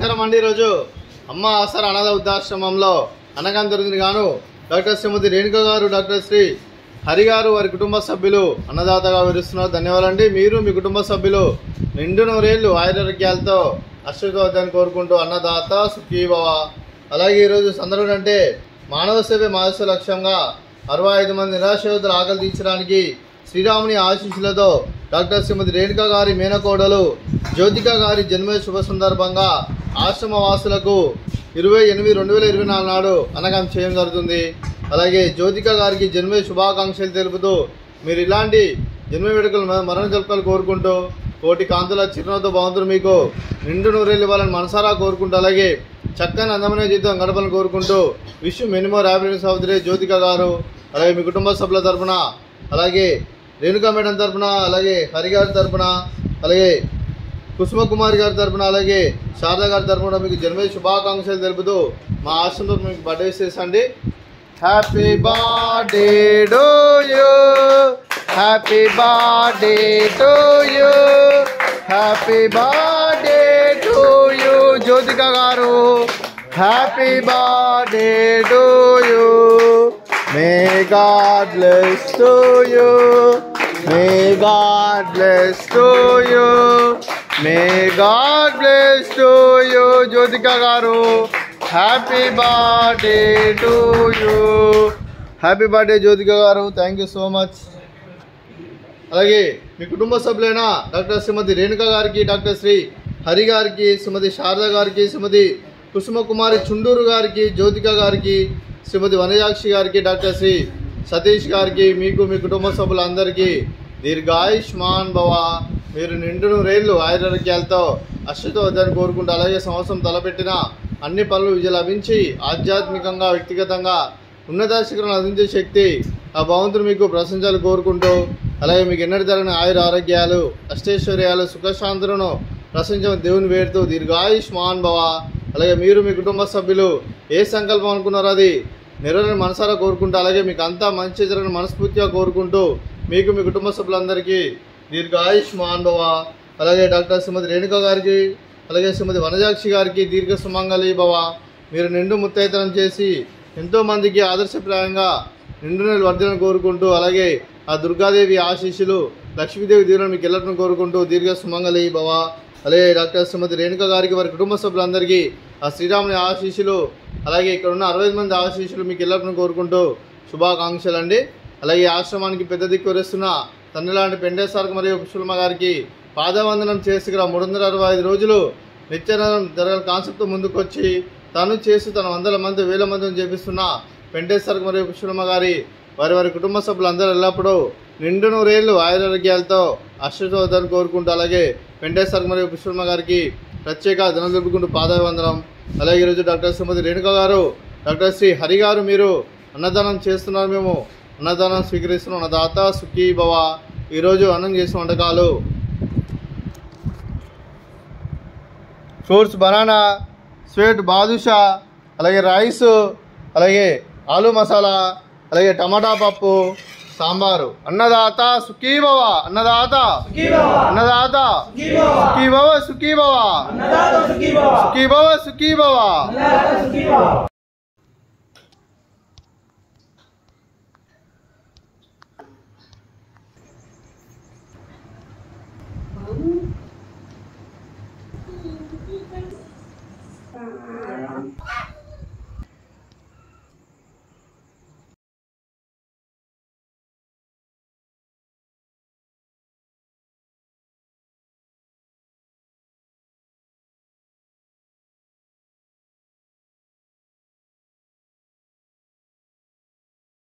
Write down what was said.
నమస్కారం అండి। ఈరోజు అమ్మ ఆసరా అనాథ వృద్ధాశ్రమంలో అన్నదానం జరిగింది గాను డాక్టర్ శ్రీమతి రేణుక గారు, డాక్టర్ శ్రీ హరి గారు, వారి కుటుంబ సభ్యులు అన్నదాతగా వివరిస్తున్నారు। ధన్యవాదాలండి। మీరు మీ కుటుంబ సభ్యులు నిండు నూరేళ్లు ఆయురారోగ్యాలతో ఆశీర్వాదాన్ని కోరుకుంటూ అన్నదాత సుఖీభవ। అలాగే ఈరోజు సందర్భం అంటే మానవ సేవే మానవ లక్ష్యంగా 65 మంది నిరాశ్రయుల ఆకలి తీర్చడానికి శ్రీరాముని ఆశీస్సులతో డాక్టర్ శ్రీమతి రేణుక గారి మేనకోడలు జ్యోతిక గారి జన్మ శుభ సందర్భంగా ఆశ్రమ వాసులకు 28/2024 నాడు అన్నదానం చేయడం జరుగుతుంది। అలాగే జ్యోతిక గారికి జన్మ శుభాకాంక్షలు తెలుపుతూ మీరు ఇలాంటి జన్మ వేడుకలు మరణ జరుపుకలు కోరుకుంటూ కోటి కాంతుల చిరునవ్వుతో భగవంతుడు మీకు నిండు నూరేళ్ళు ఇవ్వాలని మనసారా కోరుకుంటూ అలాగే చక్కని అందమైన జీవితం గడపాలని కోరుకుంటూ wish many more happiness of the day Jyothika గారు, అలాగే మీ కుటుంబ సభ్యుల తరఫున, అలాగే రేణుకా మేడం తరఫున, అలాగే హరి గారి తరఫున, అలాగే కుసుమ కుమారి గారి తరఫున, అలాగే శారదా గారి తరఫున మీకు జన్మదిన శుభాకాంక్షలు తెలుపుతూ మా ఆశ్రమంలో మీకు బర్త్డే విషెస్ అండి। Happy birthday to you, happy birthday to you, happy birthday to you Jyothika garu, happy birthday to you. May God bless to you, may God bless to you, may God bless to you Jyothika garu, happy birthday to you, happy birthday Jyothika garu, thank you so much. అలాగే మీ కుటుంబ సభ్యులైన doctor శ్రీమతి రేణుక గారికి, doctor Shri Hari గారికి, శ్రీమతి శారదా గారికి, శ్రీమతి కుసుమ కుమారి చుండూరు గారికి, జ్యోతిక గారికి, శ్రీమతి వనజాక్షి గారికి, doctor Shri Satish గారికి, మీకు మీ కుటుంబ సభ్యులందరికీ దీర్ఘాయుష్మాన్ భవ, మీరు నిండు నూరేళ్లు ఆయురారోగ్యాలతో అశ్వతోద్యాన్ని కోరుకుంటూ అలాగే సంవత్సరం తలపెట్టిన అన్ని పనులు విజయ లభించి ఆధ్యాత్మికంగా వ్యక్తిగతంగా ఉన్నత శిఖరాలను అందించే శక్తి ఆ భగవంతుడు మీకు ప్రశంసలు కోరుకుంటూ అలాగే మీకు ఎన్నటి తరగని ఆయుర ఆరోగ్యాలు అష్టైశ్వర్యాలు సుఖశాంతులను ప్రశంస దేవుని వేడుతూ దీర్ఘాయుష్మాన్ భవ। అలాగే మీరు మీ కుటుంబ సభ్యులు ఏ సంకల్పం అనుకున్నారో అది నెరవేరని మనసారా కోరుకుంటూ అలాగే మీకు అంతా మంచి జరగని మనస్ఫూర్తిగా కోరుకుంటూ మీకు మీ కుటుంబ సభ్యులందరికీ దీర్ఘాయుష్మాన్ భవ। అలాగే డాక్టర్ శ్రీమతి రేణుక గారికి, అలాగే శ్రీమతి వనజాక్షి గారికి దీర్ఘ సుమంగళి భవ। మీరు నిండు ముత్తైతనం చేసి ఎంతోమందికి ఆదర్శప్రాయంగా నిండు నెలలు వర్ధనను కోరుకుంటూ అలాగే ఆ దుర్గాదేవి ఆశీస్సులు లక్ష్మీదేవి దీవెనలు మీకు ఎల్లటను కోరుకుంటూ దీర్ఘ సుమంగళి భవ। అలాగే డాక్టర్ శ్రీమతి రేణుక గారికి, వారి కుటుంబ సభ్యులందరికీ ఆ శ్రీరాముని ఆశీస్సులు అలాగే ఇక్కడ ఉన్న 65 మంది ఆశీస్సులు మీకు ఎల్లటను కోరుకుంటూ శుభాకాంక్షలు అండి। అలాగే ఆశ్రమానికి పెద్ద దిక్కు వస్తున్న తండ్రిలాంటి పెండేశ్వర మరియు పుష్పలమ్మ గారికి పాదవందనం చేసి 365 రోజులు నిత్యానందం జరగాల కాన్సెప్ట్ ముందుకొచ్చి తను చేసి తన వందల మంది వేల మందిని చేపిస్తున్న పెండేశ్వర మరియు పుష్పలమ్మ గారి వారి కుటుంబ సభ్యులందరూ ఎల్లప్పుడూ నిండు నూరేళ్లు ఆయురారోగ్యాలతో ఆశీర్వాదాన్ని కోరుకుంటూ అలాగే వెంకటేశ్వర మరియు పుష్పమ్మ గారికి ప్రత్యేక ధనం జరుపుకుంటూ పాదాభివందనం। అలాగే ఈరోజు డాక్టర్ శ్రీమతి రేణుక గారు, డాక్టర్ శ్రీ హరి గారు మీరు అన్నదానం చేస్తున్నారు, మేము అన్నదానం స్వీకరిస్తున్నాం। అన్నదాత సుఖీ భవ। ఈరోజు అన్నం చేసిన వంటకాలు ఫ్రూట్స్ బనానా, స్వీట్ బాదుషా, అలాగే రైస్, అలాగే ఆలు మసాలా, అలాగే టమాటా పప్పు, సాంబారు। అన్నదాత సుఖీ భవ, అన్నదాత అన్నదాత సుఖీ భవ, సుఖీ భవ, సుఖీ భవ, సుఖీ భవ।